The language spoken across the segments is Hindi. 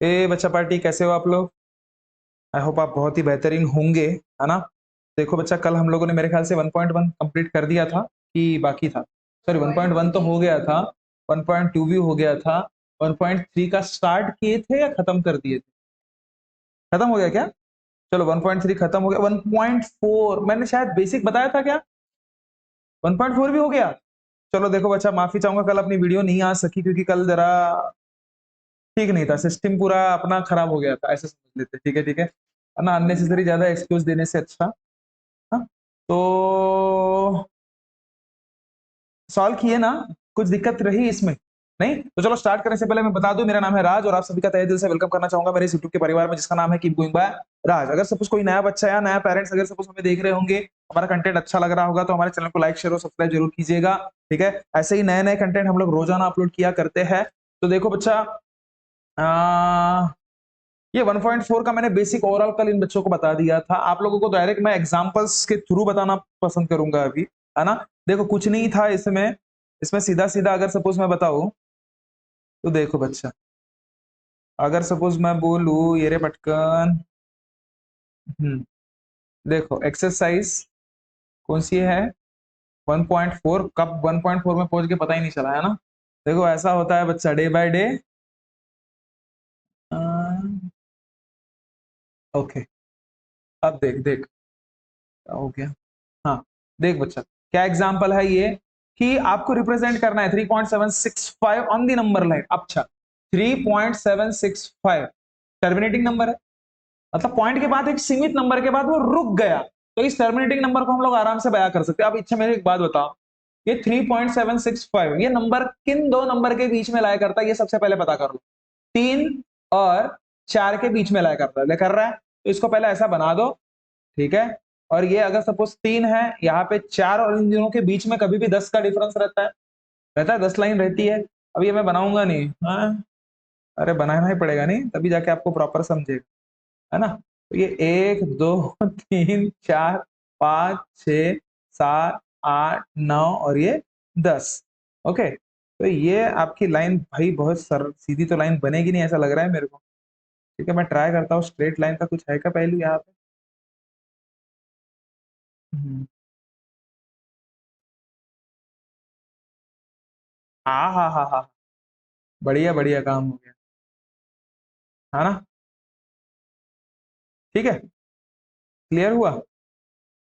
ए बच्चा पार्टी, कैसे हो आप लोग? आई होप आप बहुत ही बेहतरीन होंगे, है ना? देखो बच्चा, कल हम लोगों ने मेरे ख्याल से 1.1 कंप्लीट कर दिया था कि बाकी था? सॉरी, 1.1 तो हो गया था, 1.2 भी हो गया था, 1.3 का स्टार्ट किए थे या खत्म कर दिए थे? खत्म हो गया क्या? चलो 1.3 खत्म हो गया। 1.4 मैंने शायद बेसिक बताया था क्या? 1.4 भी हो गया? चलो देखो बच्चा, माफी चाहूंगा, कल अपनी वीडियो नहीं आ सकी क्योंकि कल जरा ठीक नहीं था, सिस्टम पूरा अपना खराब हो गया था, ऐसे समझ लेते। ठीक है, ठीक है ना? अननेसेसरी ज्यादा एक्सक्यूज देने से अच्छा। हाँ, तो सॉल्व किए ना? कुछ दिक्कत रही इसमें? नहीं? तो चलो स्टार्ट करने से पहले मैं बता दूं, मेरा नाम है राज और आप सभी का तहे दिल से वेलकम करना चाहूंगा मेरे इस यूट्यूब के परिवार में जिसका नाम है कीप गोइंग बाय राज। अगर सपोज कोई नया बच्चा या नया पेरेंट्स अगर सपोज हमें देख रहे होंगे, हमारा कंटेंट अच्छा लग रहा होगा तो हमारे चैनल को लाइक शेयर और सब्सक्राइब जरूर कीजिएगा। ठीक है, ऐसे ही नए नए कंटेंट हम लोग रोजाना अपलोड किया करते हैं। तो देखो बच्चा, ये 1.4 का मैंने बेसिक ओवरऑल कल इन बच्चों को बता दिया था। आप लोगों को डायरेक्ट मैं एग्जांपल्स के थ्रू बताना पसंद करूंगा अभी, है ना? देखो कुछ नहीं था इसमें, इसमें सीधा सीधा अगर सपोज मैं बताऊं तो देखो बच्चा, अगर सपोज मैं बोलूं ये रे पटकन, देखो एक्सरसाइज कौन सी है? 1.4। कब 1.4 में पहुंच के पता ही नहीं चला, है ना? देखो ऐसा होता है बच्चा, डे बाय डे। ओके, अब देख देख क्या हो गया। हाँ, देख बच्चा, क्या एग्जांपल है ये कि आपको रिप्रेजेंट करना है 3.765 ऑन दी नंबर लाइन। अच्छा, 3.765 टर्मिनेटिंग नंबर है, मतलब पॉइंट के बाद एक सीमित नंबर के बाद वो रुक गया, तो इस टर्मिनेटिंग नंबर को हम लोग आराम से बयां कर सकते हैं। अब इच्छा मेरी एक बात बताओ, ये 3.765 ये नंबर किन दो नंबर के बीच में लाया करता है, ये सबसे पहले पता कर लो। 3 और 4 के बीच में लाया करता है, कर रहा है, तो इसको पहले ऐसा बना दो। ठीक है, और ये अगर सपोज 3 है, यहाँ पे 4 और इन दोनों के बीच में कभी भी 10 का डिफरेंस रहता है, 10 लाइन रहती है। अब ये मैं बनाऊंगा नहीं, हाँ? अरे बनाना ही पड़ेगा, नहीं तभी जाके आपको प्रॉपर समझेगा, है ना? तो ये 1 2 3 4 5 6 7 8 9 और ये 10। ओके, तो ये आपकी लाइन भाई बहुत सरल सीधी तो लाइन बनेगी नहीं, ऐसा लग रहा है मेरे को। ठीक है, मैं ट्राई करता हूँ, स्ट्रेट लाइन का कुछ है क्या पहलू यहाँ पे? हम्म, हाँ हाँ हाँ हाँ, बढ़िया बढ़िया काम हो गया, है ना? ठीक है, क्लियर हुआ?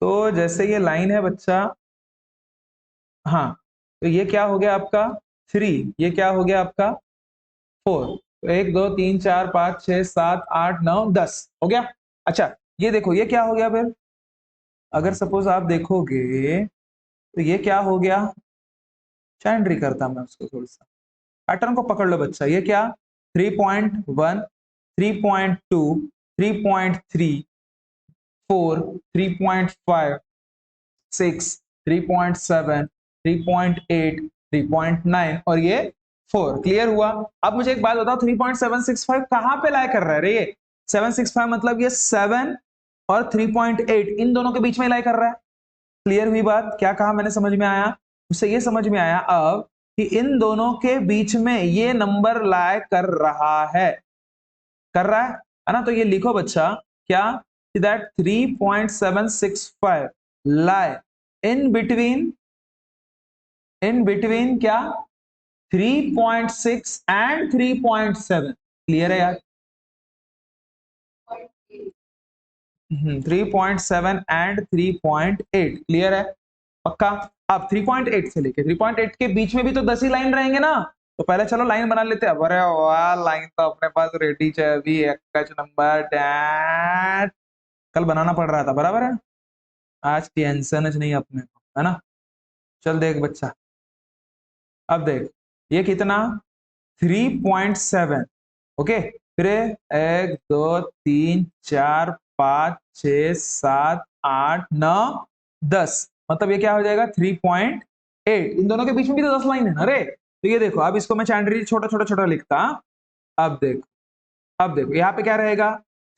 तो जैसे ये लाइन है बच्चा, हाँ, तो ये क्या हो गया आपका 3, ये क्या हो गया आपका 4। तो 1 2 3 4 5 6 7 8 9 10 हो गया। अच्छा, ये देखो ये क्या हो गया फिर, अगर सपोज आप देखोगे तो ये क्या हो गया, चैंड्री करता मैं उसको थोड़ा सा, पैटर्न को पकड़ लो बच्चा, ये क्या 3.1 3.2 3.3 4 3.5 6 3.7 3.8 3.9 और ये 4। क्लियर हुआ? अब मुझे एक बात बताओ, 3.765 कहां पे लाया कर रहा है रे? ये 765 मतलब ये 7 और 3.8 इन दोनों के बीच में लाया कर रहा है। क्लियर हुई बात? क्या कहा मैंने, समझ में आया? उससे ये समझ में आया अब कि इन दोनों के बीच में ये नंबर लाया कर रहा है, कर रहा है ना? तो ये लिखो बच्चा, क्या दैट 3.765 lie इन बिटवीन क्या 3.6 एंड 3.7। क्लियर है यार? 3.7 एंड 3.8 क्लियर है? पक्का? अब 3.8 से लेके 3.8 के बीच में भी तो 10 ही लाइन रहेंगे ना, तो पहले चलो लाइन बना लेते हैं। अरे वाह, लाइन तो अपने पास रेडी है अभी, एक नंबर डैट कल बनाना पड़ रहा था, बराबर है? आज टेंशन नहीं अपने को, है ना? चल देख बच्चा, अब देख ये कितना 3.7। ओके, फिर 1 2 3 4 5 6 7 8 9 10, मतलब ये क्या हो जाएगा 3.8। इन दोनों के बीच में भी तो 10 लाइन है ना रे? तो ये देखो, अब इसको मैं चैंडरी छोटा छोटा छोटा लिखता। अब देखो, अब देखो यहाँ पे क्या रहेगा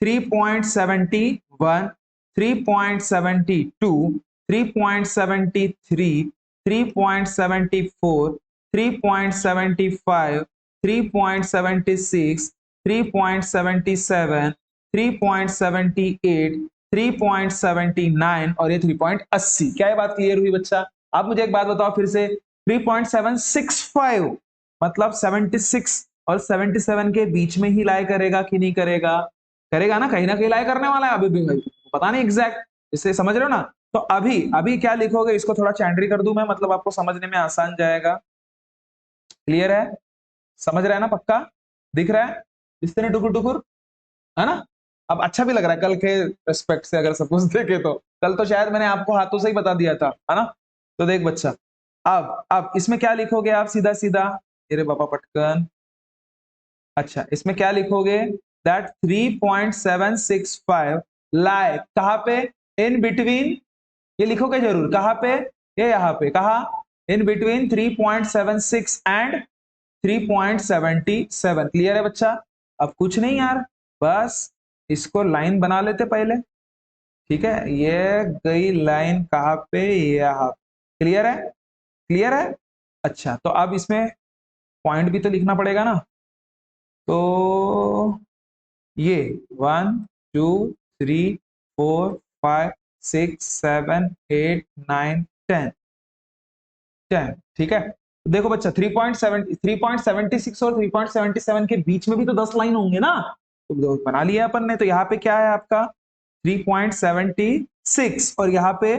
3.71 3.72 3.73 3.74 3.75 3.76 3.77, 3.78, 3.79 और ये 3.80। क्या ये बात क्लियर हुई बच्चा? अब मुझे एक बात बताओ फिर से, 3.765 मतलब 76 और 77 के बीच में ही लाई करेगा कि नहीं करेगा? करेगा ना, कहीं ना कहीं लाई करने वाला है अभी भी भाई, पता नहीं एग्जैक्ट, इसे समझ रहे हो ना? तो अभी अभी क्या लिखोगे, इसको थोड़ा चैंडरी कर दूं मैं, मतलब आपको समझने में आसान जाएगा। क्लियर है? समझ रहा है ना पक्का? दिख रहा है इस तरह टुकुर टुकुर, है ना? अब अच्छा भी लग रहा है कल के रेस्पेक्ट से, अगर सपोज देखे तो कल तो शायद मैंने आपको हाथों से ही बता दिया था, है ना? तो देख बच्चा, अब इसमें क्या लिखोगे आप सीधा सीधा, अरे बाबा पटकन, अच्छा इसमें क्या लिखोगे, दैट 3.765 लाई कहां पे, इन बिटवीन, ये लिखोगे जरूर कहां पे, ये यहां पे, कहा इन बिटवीन 3.76 एंड 3.77। क्लियर है बच्चा? अब कुछ नहीं यार, बस इसको लाइन बना लेते पहले, ठीक है? ये गई लाइन कहां पे, यहाँ। क्लियर है? क्लियर है? अच्छा तो अब इसमें पॉइंट भी तो लिखना पड़ेगा ना, तो ये 1 2 3 4 5 6 7 8 9 10, ठीक है? तो देखो बच्चा 3.76 और 3.77 के बीच में भी तो 10 लाइन होंगे ना, तो बना लिया अपन ने। तो यहाँ पे क्या है आपका 3.76 और यहाँ पे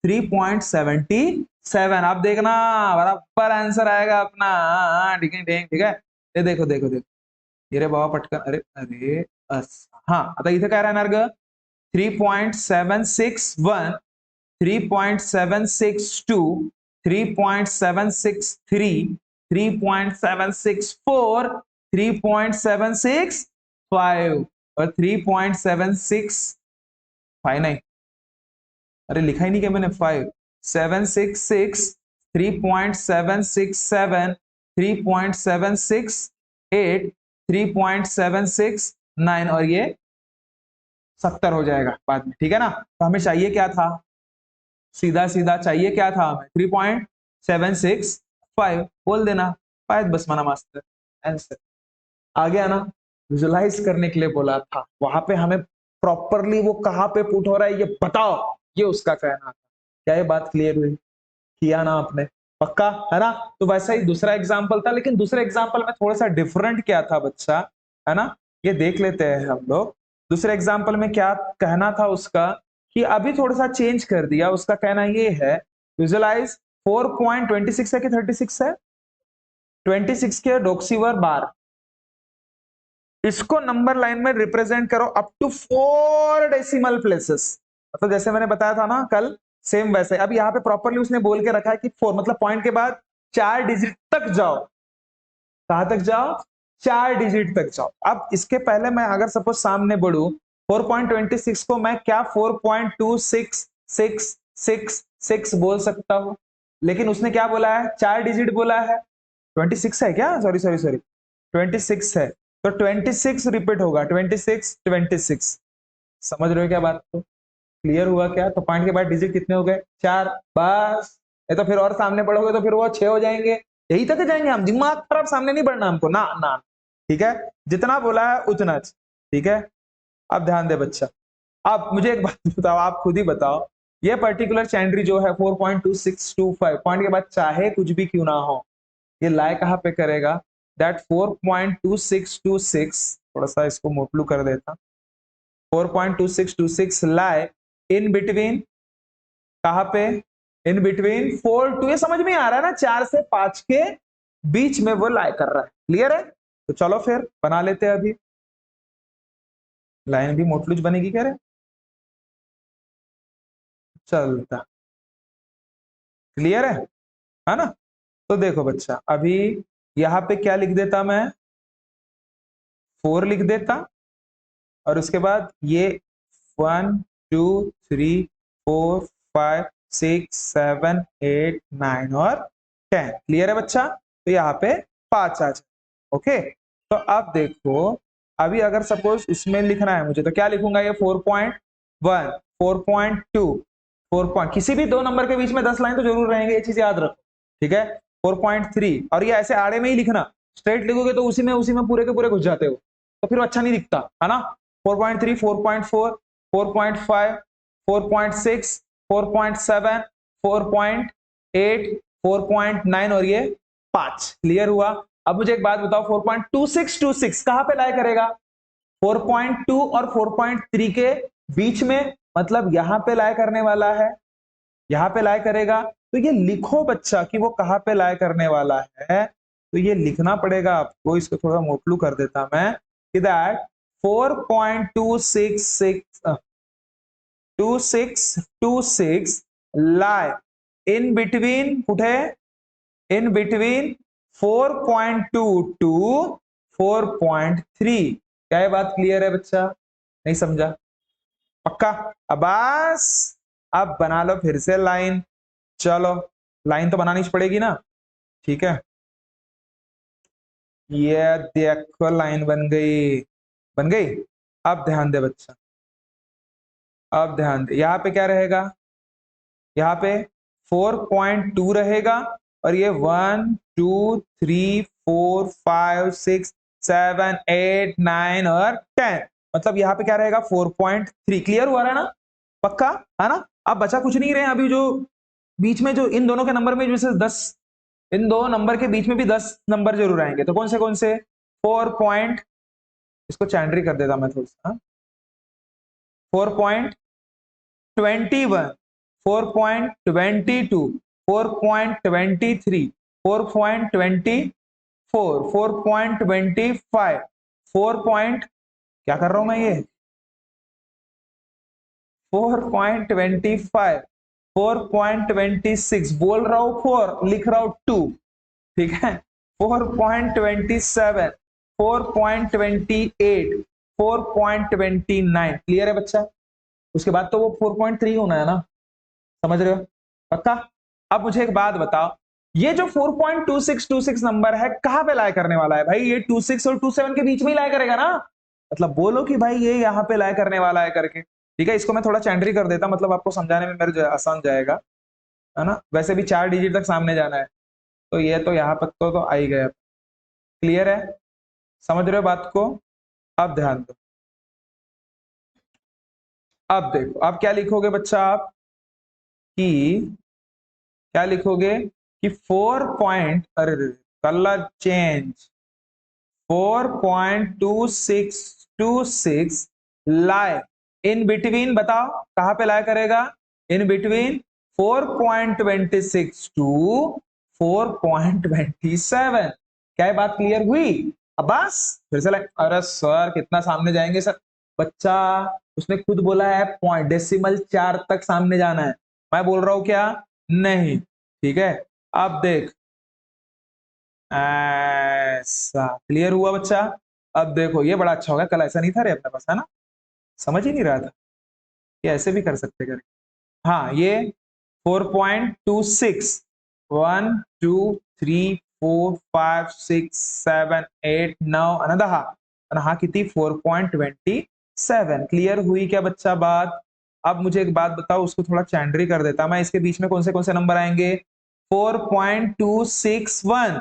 3.77। आप देखना बराबर आंसर आएगा अपना, ठीक है ठीक है। ये देखो देखो देखो, ये रे बाबा पटकन, अरे अरे हाँ आता इथे काय राहणार ग, 3.761, 3.762, 3.763, 3.764, 3.765 और 3.765 नहीं, अरे लिखा ही नहीं क्या मैंने, 5 766, 3.767, 3.768, 3.769 और ये 70 हो जाएगा बाद में, ठीक है ना? तो हमें चाहिए क्या था, सीधा सीधा चाहिए क्या था हमें, 3.765 बोल देना, शायद बस माना मास्टर आंसर आ गया ना। विजुलाइज करने के लिए बोला था, वहां पे हमें प्रॉपरली वो कहाँ पे पुट हो रहा है ये बताओ, ये उसका कहना था। क्या ये बात क्लियर हुई? किया ना आपने? पक्का है ना? तो वैसा ही दूसरा एग्जाम्पल था, लेकिन दूसरे एग्जाम्पल में थोड़ा सा डिफरेंट क्या था बच्चा, है ना? ये देख लेते हैं हम लोग। दूसरे एग्जाम्पल में क्या कहना था उसका, कि अभी थोड़ा सा चेंज कर दिया। उसका कहना ये है, विजुलाइज 4.26 है कि 36 है, 26 के डोक्सीवर बार, इसको नंबर लाइन में रिप्रेजेंट करो अप टू 4 डेसिमल प्लेसेस। मतलब जैसे मैंने बताया था ना कल, सेम वैसे। अब यहाँ पे प्रॉपरली उसने बोल के रखा है कि 4 मतलब पॉइंट के बाद 4 डिजिट तक जाओ। कहां तक जाओ? 4 डिजिट तक जाओ। अब इसके पहले मैं अगर सपोज सामने बढ़ू, 4.26 को मैं क्या 4.266666 बोल सकता हूं, लेकिन उसने क्या बोला है, 4 डिजिट बोला है। 26 है क्या, सॉरी सॉरी सॉरी, 26 है, तो 26 रिपीट होगा, 26 26। समझ रहे हो क्या बात को? क्लियर हुआ क्या? तो पॉइंट के बाद डिजिट कितने हो गए, 4, बस। ये तो फिर और सामने बढ़ोगे तो फिर वो 6 हो जाएंगे, यही तक जाएंगे हम, दिमाग खराब, सामने नहीं बढ़ना हमको ना ना, ठीक है? जितना बोला है उतना, ठीक है? अब ध्यान दे बच्चा, अब मुझे एक बात बताओ, आप खुद ही बताओ, ये पर्टिकुलर चैंड्री जो है 4.2625 पॉइंट के बाद चाहे कुछ भी क्यों ना हो, ये लाई कहां पे करेगा, दैट 4.2626, थोड़ा सा इसको मोटलू कर देता, 4.2626 लाई इन बिटवीन, कहां पे, इन बिटवीन 4 टू, ये समझ में आ रहा है ना, 4 से 5 के बीच में वो लाई कर रहा है। क्लियर है? तो चलो फिर बना लेते हैं अभी, लाइन भी मोटलूज बनेगी कह रहे, चलता। क्लियर है ना? तो देखो बच्चा, अभी यहां पे क्या लिख देता मैं, 4 लिख देता, और उसके बाद ये 1 2 3 4 5 6 7 8 9 और 10। क्लियर है बच्चा? तो यहाँ पे 5 आ जाए। ओके, तो अब देखो, अभी अगर सपोज इसमें लिखना है मुझे, तो क्या लिखूंगा, ये 4.1 4.2 4 किसी भी दो नंबर के बीच में 10 लाइन तो जरूर रहेंगे, ये चीज याद रखो, ठीक है? 4.3, और ये ऐसे आड़े में ही लिखना, स्ट्रेट लिखोगे तो उसी में पूरे के पूरे घुस जाते हो, तो फिर अच्छा नहीं दिखता है ना। 4.3, 4.4, 4.5, 4.6, 4.7, 4.8, 4.9 और ये 5। क्लियर हुआ। अब मुझे एक बात बताओ, 4.2626 कहां पे लाई करेगा? 4.2 और 4.3 के बीच में, मतलब यहां पे लाई करने वाला है, यहां पे लाई करेगा। तो ये लिखो बच्चा कि वो कहां पे लाई करने वाला है। तो ये लिखना पड़ेगा आपको, इसको थोड़ा मोटलू कर देता मैं कि दैट 4.2626 लाई इन बिटवीन, कुठे? In between 4.2 to 4.3। क्या ये बात क्लियर है बच्चा? नहीं समझा? पक्का? अब बस अब बना लो फिर से लाइन। चलो लाइन तो बनानी पड़ेगी ना, ठीक है। ये देखो लाइन बन गई, बन गई। अब ध्यान दे बच्चा, अब ध्यान दे, यहाँ पे क्या रहेगा? यहाँ पे 4.2 रहेगा और ये 1 2 3 4 5 6 7 8 9 और 10, मतलब यहाँ पे क्या रहेगा? 4.3। क्लियर हुआ रहा ना? पक्का है ना? अब बचा कुछ नहीं रहे अभी, जो बीच में जो इन दोनों के नंबर में जैसे 10, इन दो नंबर के बीच में भी 10 नंबर जरूर आएंगे। तो कौन से 4 पॉइंट, इसको चैंड्री कर देता मैं थोड़ा सा, 4.21, 4.22, 4.23, 4.24, 4.25, 4 पॉइंट, क्या कर रहा हूं मैं ये, 4.25, 4.26, बोल रहा हूं 4, लिख रहा हूं 2, ठीक है। 4.27, 4.28, 4.29। क्लियर है बच्चा? उसके बाद तो वो 4.3 होना है ना, समझ रहे हो? पक्का? अब मुझे एक बात बताओ, ये जो 4.2626 नंबर है कहां पे लाए करने वाला है भाई? ये 26 और 27 के बीच में ही लाए करेगा ना, मतलब बोलो कि भाई ये यहाँ पे लाए करने वाला है करके। ठीक है, इसको मैं थोड़ा चैंडरी कर देता, मतलब आपको समझाने में मेरे आसान जाएगा, है ना। वैसे भी 4 डिजिट तक सामने जाना है, तो ये तो यहाँ तक तो आ ही गया। क्लियर है? समझ रहे हो बात को? अब ध्यान दो, अब देखो, आप क्या लिखोगे बच्चा? आप कि क्या लिखोगे कि 4 पॉइंट, अरे colour change, 4.2626 lie in between, बताओ कहां पे लाई करेगा? In between 4.26 to 4.27। क्या ये बात क्लियर हुई? अब बस फिर से अरे सर कितना सामने जाएंगे सर? बच्चा उसने खुद बोला है पॉइंट डेसिमल 4 तक सामने जाना है, मैं बोल रहा हूं क्या? नहीं। ठीक है, अब देख, ऐसा क्लियर हुआ बच्चा? अब देखो ये बड़ा अच्छा हो गया, कल ऐसा नहीं था रे अपने पास, है ना, समझ ही नहीं रहा था कि ऐसे भी कर सकते करके। हाँ ये 4.26, 1 2 3 4 5 6 7 8 9 अनदर हा कितनी 4.27। क्लियर हुई क्या बच्चा बात? अब मुझे एक बात बताओ, उसको थोड़ा चैंडरी कर देता मैं, इसके बीच में कौन से नंबर आएंगे? 4.261,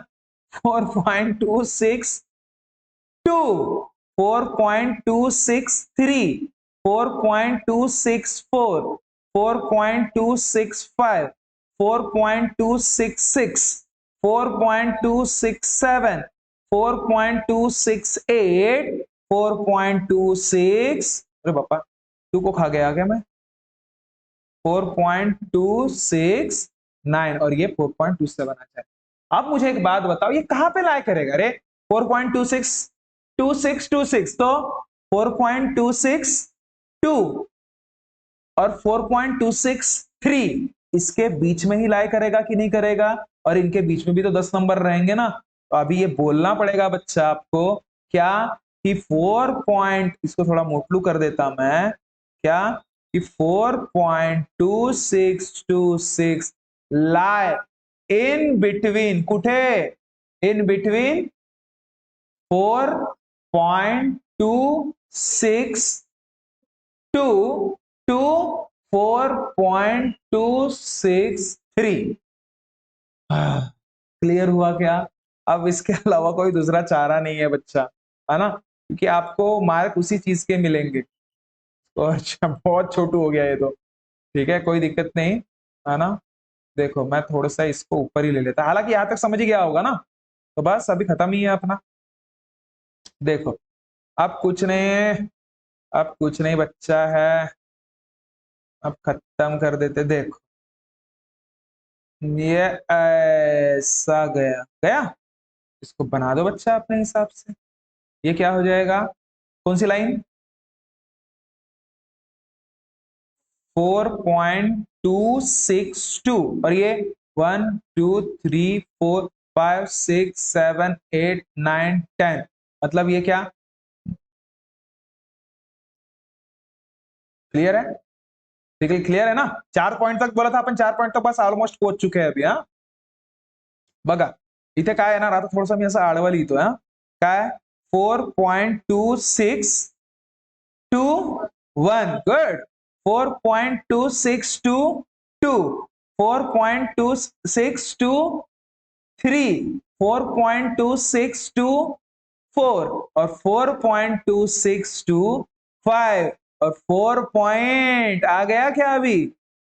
4.262, 4.263, 4.264, 4.265, 4.266, 4.267, 4.268, 4.26, अरे पापा 2 को खा गया क्या मैं? 4.269 और ये 4.27 आ जाए। अब मुझे एक बात बताओ, ये कहां पे लाए करेगा रे? 4.26 2626 तो 4.262 और 4.263 इसके बीच में ही लाए करेगा कि नहीं करेगा? और इनके बीच में भी तो 10 नंबर रहेंगे ना, तो अभी ये बोलना पड़ेगा बच्चा आपको क्या कि 4 पॉइंट, इसको थोड़ा मोटलू कर देता मैं, क्या कि 4.2626 लाई इन बिटवीन, कुठे? In between 4.262 to 4.263। क्लियर हुआ क्या? अब इसके अलावा कोई दूसरा चारा नहीं है बच्चा, है ना। क्योंकि आपको मार्क उसी चीज के मिलेंगे। तो अच्छा बहुत छोटू हो गया ये तो, ठीक है कोई दिक्कत नहीं, है ना। देखो मैं थोड़ा सा इसको ऊपर ही ले लेता, हालांकि यहाँ तक समझ ही गया होगा ना, तो बस अभी खत्म ही है अपना। देखो अब कुछ नहीं, अब कुछ नहीं बच्चा है, अब खत्म कर देते। देखो ये ऐसा गया गया, इसको बना दो बच्चा अपने हिसाब से। ये क्या हो जाएगा, कौन सी लाइन, 4.262, और ये 1 2 3 4 5 6 7 8 9 10, मतलब ये क्या, क्लियर है, ठीक है क्लियर है ना। 4 पॉइंट तक बोला था अपन, 4 पॉइंट तक बस ऑलमोस्ट पहुंच चुके हैं अभी। हाँ बघा इथे काय येणार आता, थोडस मी असं आडवं लिहितो। हा काय, 4.2621, गुड, 4.2622, 4.2623, 4.2624, और 4.2625, और 4 आ गया क्या अभी,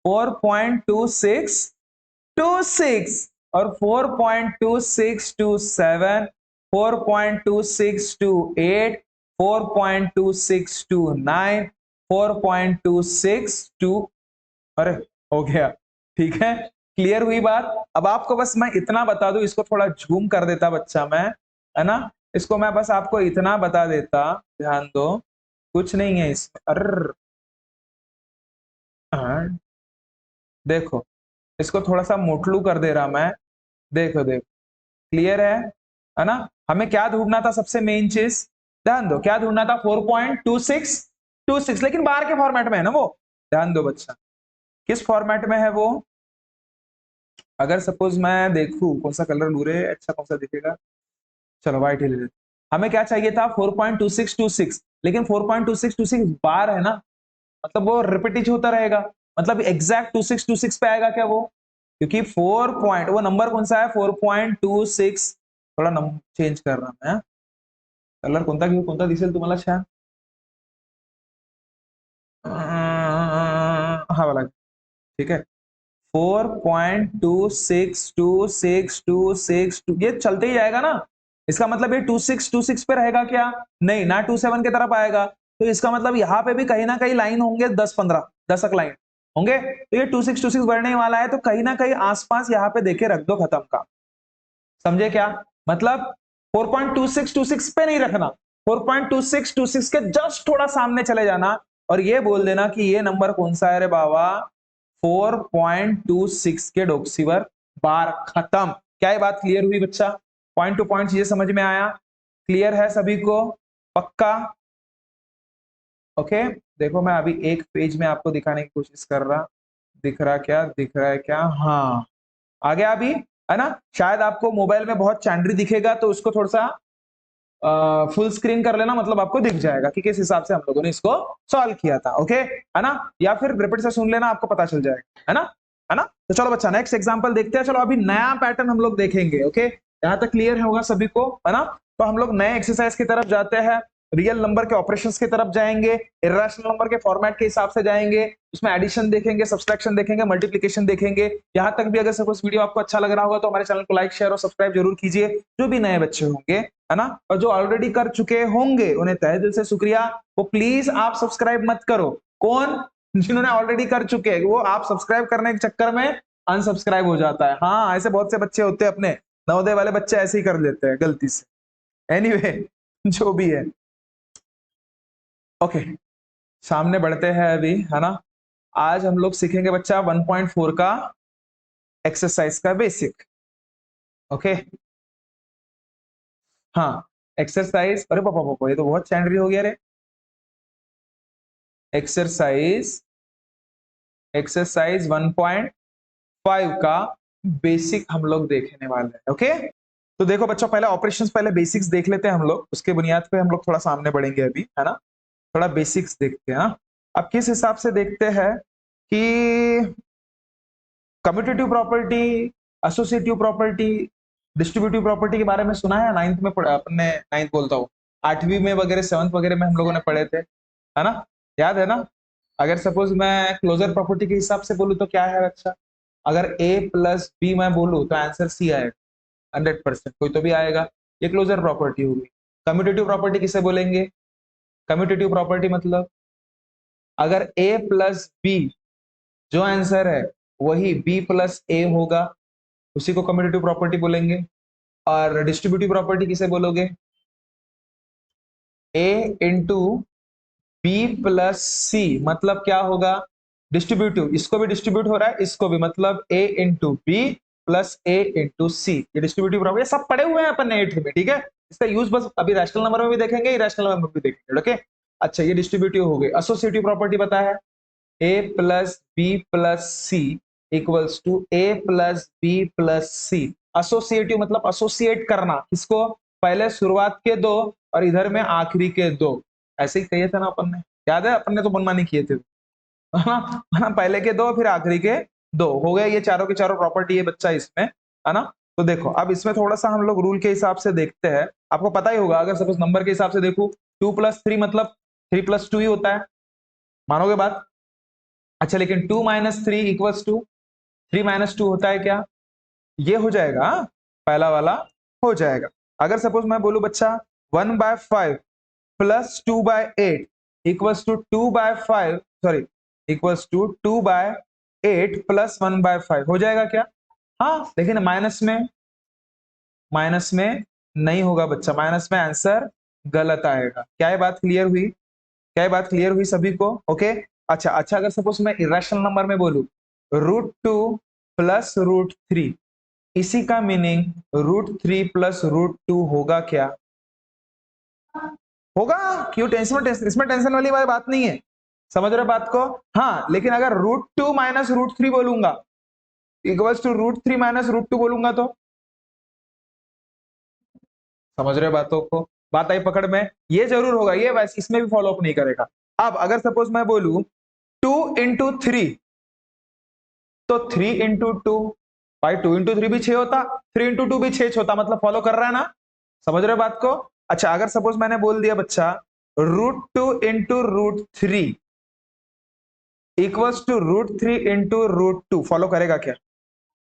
4.2626, और 4.2627, 4.2628, 4.2629, 4.262, अरे हो गया, ठीक है क्लियर हुई बात। अब आपको बस मैं इतना बता दूं, इसको थोड़ा झूम कर देता बच्चा मैं, है ना, इसको मैं बस आपको इतना बता देता, ध्यान दो, कुछ नहीं है इसमें। अर हाँ, देखो इसको थोड़ा सा मोटलू कर दे रहा मैं, देखो देखो क्लियर है ना। हमें क्या ढूंढना था, सबसे मेन चीज ध्यान दो, क्या ढूंढना था, 4.2626, लेकिन बाहर के फॉर्मेट में है ना वो, ध्यान दो बच्चा, किस फॉर्मेट में है वो। अगर सपोज मैं देखूं कौन सा कलर लू रे, अच्छा कौन सा दिखेगा, चलो व्हाइट ही ले लेते। हमें क्या चाहिए था, 4.2626, लेकिन 4.2626 बार है ना, मतलब वो रिपीटिज होता रहेगा, मतलब एग्जैक्ट 2626 पे आएगा क्या वो, क्योंकि 4 पॉइंट, वो नंबर कौन सा है, 4.26, थोड़ा नंबर चेंज कर रहा मैं, कलर कोणता घेऊ, कोणता दिसेल तुम्हाला छान, हा वाला, ठीक है, 4.262626, ये चलते ही जाएगा ना, इसका मतलब ये 2626 पे रहेगा क्या, नहीं ना, 27 की तरफ आएगा, तो इसका मतलब यहाँ पे भी कहीं ना कहीं लाइन होंगे, 10-15 10 लाइन होंगे, तो ये 2626 बढ़ने वाला है, तो कहीं ना कहीं आसपास यहाँ पे देखे रख दो, खत्म का, समझे क्या, मतलब 4.2626 पे नहीं रखना, 4.2626 के जस्ट थोड़ा सामने चले जाना, और ये बोल देना कि ये नंबर कौन सा है रे बाबा, 4.26 के डोक्सीवर बार, खत्म। क्या ये बात क्लियर हुई बच्चा, पॉइंट टू पॉइंट चीजें समझ में आया, क्लियर है सभी को, पक्का, ओके। देखो मैं अभी एक पेज में आपको दिखाने की कोशिश कर रहा, दिख रहा क्या, दिख रहा है क्या, हाँ आ गया अभी, है ना। शायद आपको मोबाइल में बहुत चैंडरी दिखेगा, तो उसको थोड़ा सा फुल स्क्रीन कर लेना, मतलब आपको दिख जाएगा कि किस हिसाब से हम लोगों ने इसको सॉल्व किया था, ओके, है ना, या फिर रिपीट से सुन लेना, आपको पता चल जाएगा, है ना, है ना। तो चलो बच्चा नेक्स्ट एग्जांपल देखते हैं, चलो अभी नया पैटर्न हम लोग देखेंगे, ओके, यहाँ तक क्लियर होगा सभी को, है ना। तो हम लोग नए एक्सरसाइज की तरफ जाते हैं, रियल नंबर के ऑपरेशंस की तरफ जाएंगे, इर्रेशनल नंबर के फॉर्मेट के हिसाब से जाएंगे, उसमें एडिशन देखेंगे, सब्सट्रैक्शन देखेंगे, मल्टीप्लिकेशन देखेंगे। यहाँ तक भी अगर सपोज वीडियो आपको अच्छा लग रहा होगा, तो हमारे चैनल को लाइक शेयर और सब्सक्राइब जरूर कीजिए, जो भी नए बच्चे होंगे, है ना, और जो ऑलरेडी कर चुके होंगे उन्हें तहे दिल से शुक्रिया, वो प्लीज आप सब्सक्राइब मत करो, कौन, जिन्होंने ऑलरेडी कर चुके हैं, वो आप सब्सक्राइब करने के चक्कर में अनसब्सक्राइब हो जाता है, हाँ ऐसे बहुत से बच्चे होते हैं, अपने नवोदय वाले बच्चे ऐसे ही कर लेते हैं गलती से, एनीवे जो भी है, ओके सामने बढ़ते हैं अभी, है ना। आज हम लोग सीखेंगे बच्चा 1.4 का एक्सरसाइज का बेसिक, ओके, हाँ एक्सरसाइज, अरे पापा पापा ये तो बहुत चैंडरी हो गया रे, एक्सरसाइज एक्सरसाइज 1.5 का बेसिक हम लोग देखने वाले हैं, ओके। तो देखो बच्चों, पहले ऑपरेशंस, पहले बेसिक्स देख लेते हैं हम लोग, उसके बुनियाद पे हम लोग थोड़ा सामने बढ़ेंगे अभी, है ना, थोड़ा बेसिक्स देखते हैं। हाँ अब किस हिसाब से देखते हैं कि commutative property, associative property, distributive property के बारे में सुना है, नाइन्थ में अपने, नाइन्थ बोलता हूँ, 8वीं में वगैरह 7th वगैरह में हम लोगों ने पढ़े थे, है ना, याद है ना। अगर सपोज मैं क्लोजर प्रॉपर्टी के हिसाब से बोलूं तो क्या है अच्छा, अगर a प्लस बी मैं बोलूं तो आंसर सी आएगा 100%, कोई तो भी आएगा। ये क्लोजर प्रॉपर्टी होगी। कम्यूटेटिव प्रॉपर्टी किसे बोलेंगे? कम्यूटेटिव प्रॉपर्टी मतलब अगर a प्लस बी जो आंसर है वही b प्लस ए होगा, उसी को कम्यूटेटिव प्रॉपर्टी बोलेंगे। और डिस्ट्रीब्यूटिव प्रॉपर्टी किसे बोलोगे? a इंटू बी प्लस सी मतलब क्या होगा? डिस्ट्रीब्यूटिव, इसको भी डिस्ट्रीब्यूट हो रहा है, इसको भी, मतलब a into B plus A into C, ये डिस्ट्रीब्यूटिव प्रॉपर्टी सब पढ़े हुए हैं अपन ने 8th में, ठीक है। इसका यूज बस अभी रैशनल नंबर में भी देखेंगे, इरेशनल नंबर में भी देखेंगे, ओके। अच्छा, ये डिस्ट्रीब्यूटिव हो गई। एसोसिएटिव प्रॉपर्टी पता है, a plus B plus C equals to a plus B plus C. Associative मतलब एसोसिएट करना, किसको? पहले शुरुआत के दो और इधर में आखिरी के दो, ऐसे ही कहे थे ना अपन ने, याद है? अपन ने तो मनमानी किए थे, है ना, पहले के दो फिर आखिरी के दो, हो गए ये चारों के चारों प्रॉपर्टी है बच्चा इसमें, है ना। तो देखो अब इसमें थोड़ा सा हम लोग रूल के हिसाब से देखते हैं। आपको पता ही होगा, अगर सपोज नंबर के हिसाब से देखूं 2 प्लस 3 मतलब 3 प्लस 2 ही होता है, मानोगे बात? अच्छा, लेकिन 2 माइनस 3 इक्वल्स टू 3 माइनस 2 होता है क्या? ये हो जाएगा, हाँ? पहला वाला हो जाएगा। अगर सपोज मैं बोलूं बच्चा 1/5 plus 2/8 equals to 2/5, sorry, equals to 2/8 plus 1/5 हो जाएगा क्या? हाँ, लेकिन माइनस में नहीं होगा बच्चा, माइनस में आंसर गलत आएगा। क्या ये बात क्लियर हुई? क्या ये बात क्लियर हुई सभी को? ओके। अच्छा अच्छा, अगर सपोज मैं इरेशनल नंबर में बोलूं √2 प्लस √3, इसी का मीनिंग √3 प्लस √2 होगा क्या? होगा। क्यों टेंशन, इसमें टेंशन वाली बात नहीं है, समझ रहे बात को? हाँ, लेकिन अगर √2 माइनस √3 बोलूंगा इक्वल्स टू √3 माइनस √2 बोलूंगा तो समझ रहे बातों को? बात आई पकड़ में? ये जरूर होगा, ये वैसे इसमें भी फॉलो अप नहीं करेगा। अब अगर सपोज मैं बोलूं 2 इंटू 3, तो 3 इंटू 2, भाई 2 इंटू 3 भी 6 होता, 3 इंटू 2 भी 6 होता, मतलब फॉलो कर रहा है ना? समझ रहे बात को? अच्छा, अगर सपोज मैंने बोल दिया बच्चा √2 into √3 equals to √3 into √2, follow करेगा क्या?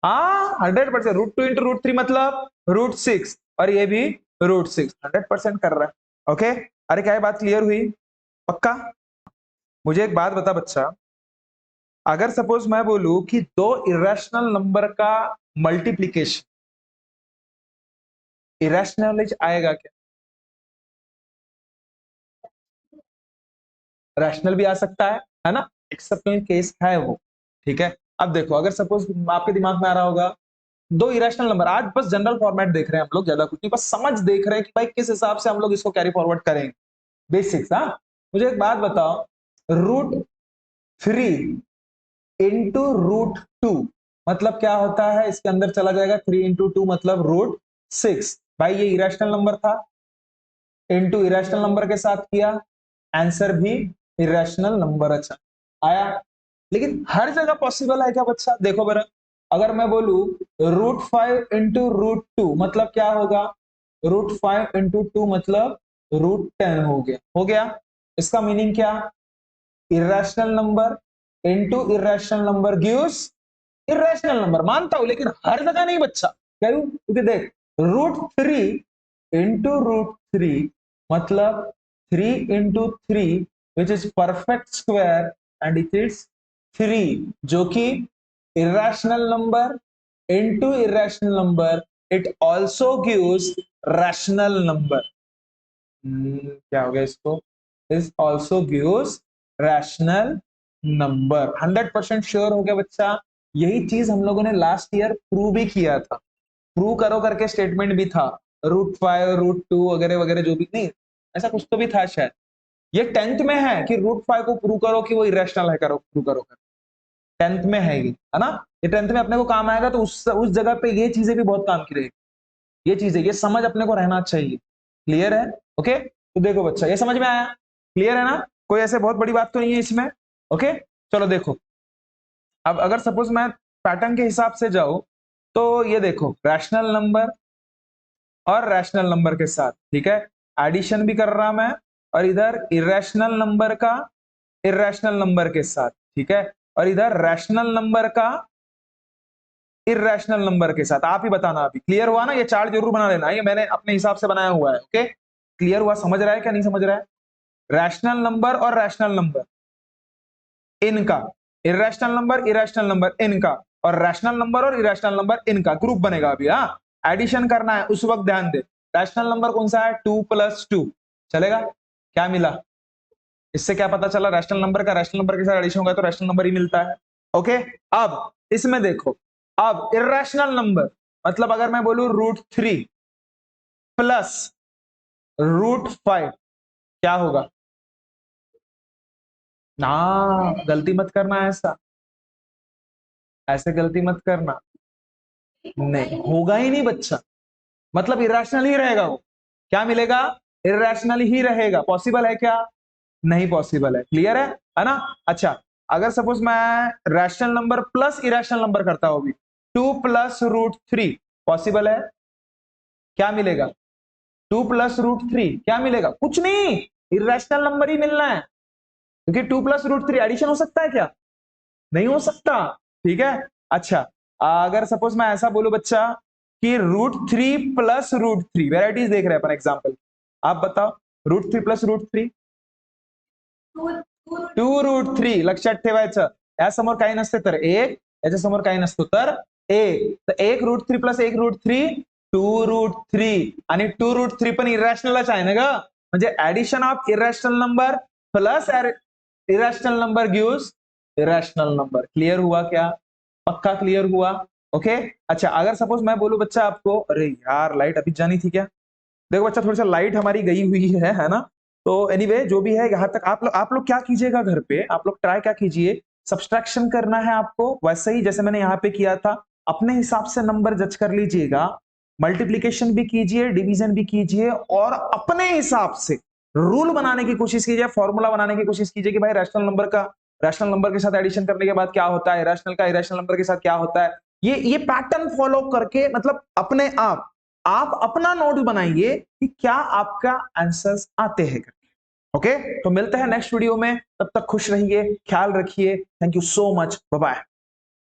हाँ, 100%। √2 इंटू √3 मतलब √6, और ये भी √6, 100% कर रहा है। ओके, अरे क्या ये बात क्लियर हुई? पक्का? मुझे एक बात बता बच्चा, अगर सपोज मैं बोलूं कि दो इरेशनल नंबर का मल्टीप्लीकेशन, इरेशनल आएगा क्या? रैशनल भी आ सकता है ना, एक्सेप्शनल केस है वो, ठीक है। अब देखो, अगर सपोज आपके दिमाग में आ रहा होगा दो इरेशनल नंबर, आज बस जनरल फॉर्मेट देख रहे हैं हम लोग, ज्यादा कुछ नहीं, बस समझ देख रहे हैं कि भाई किस हिसाब से हम लोग इसको कैरी फॉरवर्ड करेंगे, बेसिक्स। हाँ, मुझे एक बात बताओ, √3 इंटू √2 मतलब क्या होता है? इसके अंदर चला जाएगा 3 इंटू 2 मतलब √6। भाई ये इरेशनल नंबर था, इंटू इरेशनल नंबर के साथ किया, आंसर भी इरेशनल नंबर अच्छा आया। लेकिन हर जगह पॉसिबल है क्या बच्चा? देखो बरा, अगर मैं बोलूं √5 इंटू √2 मतलब क्या होगा? √5 इंटू 2 मतलब √10 हो गया। इसका मीनिंग क्या? Irrational number into irrational number gives irrational number, मानता हूं, लेकिन हर जगह नहीं बच्चा। क्यों? क्योंकि देख, √3 इंटू √3 मतलब 3 into 3 which is perfect square and it is 3, जो कि irrational number into irrational number, it also gives rational number। क्या हो गया इसको? इस also gives rational number. 100% sure हो गया बच्चा? यही चीज हम लोगों ने लास्ट ईयर प्रूव भी किया था, प्रूव करो करके स्टेटमेंट भी था, √5 √2 वगैरह वगैरह, जो भी, नहीं ऐसा कुछ तो भी था शायद। ये 10th में है कि √5 को प्रूव करो कि वो इरेशनल है, करो प्रूव करो कर, 10th में है ये, है ना। ये 10th में अपने को काम आएगा, तो उस जगह पे ये चीजें भी बहुत काम की रहेगी। ये चीजें, ये समझ अपने को रहना चाहिए। क्लियर है? ओके, तो देखो बच्चा, ये समझ में आया? क्लियर है ना? कोई ऐसे बहुत बड़ी बात तो नहीं है इसमें। ओके, चलो देखो, अब अगर सपोज मैं पैटर्न के हिसाब से जाऊं, तो ये देखो रैशनल नंबर और रैशनल नंबर के साथ, ठीक है, एडिशन भी कर रहा मैं, और इधर इरेशनल नंबर का इरेशनल नंबर के साथ, ठीक है, और इधर रैशनल नंबर का इरेशनल नंबर के साथ। आप ही बताना अभी क्लियर हुआ ना? ये चार्ट जरूर बना लेना, ये मैंने अपने हिसाब से बनाया हुआ है। ओके, क्लियर हुआ? समझ रहा है क्या नहीं समझ रहा है? रैशनल नंबर और रैशनल नंबर इनका, इरेशनल नंबर इनका, और रैशनल नंबर और इरेशनल नंबर इनका ग्रुप बनेगा अभी। हाँ, एडिशन करना है उस वक्त, ध्यान दे। रैशनल नंबर कौन सा है? 2 + 2 चलेगा। क्या मिला? इससे क्या पता चला? रैशनल नंबर का रैशनल नंबर के साथ एडिशन होगा तो रैशनल नंबर ही मिलता है। ओके, अब इसमें देखो, अब इरेशनल नंबर मतलब अगर मैं बोलूं √3 + √5 क्या होगा? ना, गलती मत करना, ऐसा ऐसे गलती मत करना। नहीं होगा ही नहीं बच्चा, मतलब इरेशनल ही रहेगा वो। क्या मिलेगा? इरेशनल ही रहेगा। पॉसिबल है क्या? नहीं पॉसिबल है। क्लियर है ना? अच्छा, अगर सपोज मैं rational number plus irrational number करता हूं अभी, 2 + √3 पॉसिबल है? क्या मिलेगा? 2 + √3 क्या मिलेगा? कुछ नहीं, इरेशनल नंबर ही मिलना है, क्योंकि 2 + √3 एडिशन हो सकता है क्या? नहीं हो सकता। ठीक है, अच्छा, अगर सपोज मैं ऐसा बोलूं बच्चा कि √3 + √3, वेराइटीज देख रहे हैं अपन एग्जाम्पल, आप बताओ। √3 + √3 2√3 लक्षात ठेवायचं, या समोर काही नसते तर 1, याच्या समोर काही नसतो तर 1, तर 1 √3 + 1 √3 2√3, आणि 2√3 पण इरॅशनलच आहे ना ग, म्हणजे addition of irrational number plus irrational number gives irrational number. Clear हुआ क्या? पक्का क्लियर हुआ? ओके, अच्छा, अगर सपोज मैं बोलूं बच्चा आपको, अरे यार लाइट अभी जानी थी क्या? देखो बच्चा, थोड़ी सा लाइट हमारी गई हुई है ना? तो एनीवे जो भी है, यहाँ तक आप लोग क्या कीजिएगा घर पे, आप लोग ट्राई क्या कीजिए, सब्सट्रैक्शन करना है आपको, वैसे ही जैसे मैंने यहाँ पे किया था, अपने हिसाब से नंबर जज कर लीजिएगा, मल्टीप्लीकेशन भी कीजिए, डिवीजन भी कीजिए, और अपने हिसाब से रूल बनाने की कोशिश कीजिए, फॉर्मूला बनाने की कोशिश कीजिए कि भाई रैशनल नंबर के साथ एडिशन करने के बाद क्या होता है, इरेशनल का इरेशनल नंबर के साथ क्या होता है। ये पैटर्न फॉलो करके, मतलब अपने आप अपना नोट बनाइए कि क्या आपका आंसर्स आते हैं। ओके, तो मिलते हैं नेक्स्ट वीडियो में, तब तक खुश रहिए, ख्याल रखिए। Thank you so much, bye bye.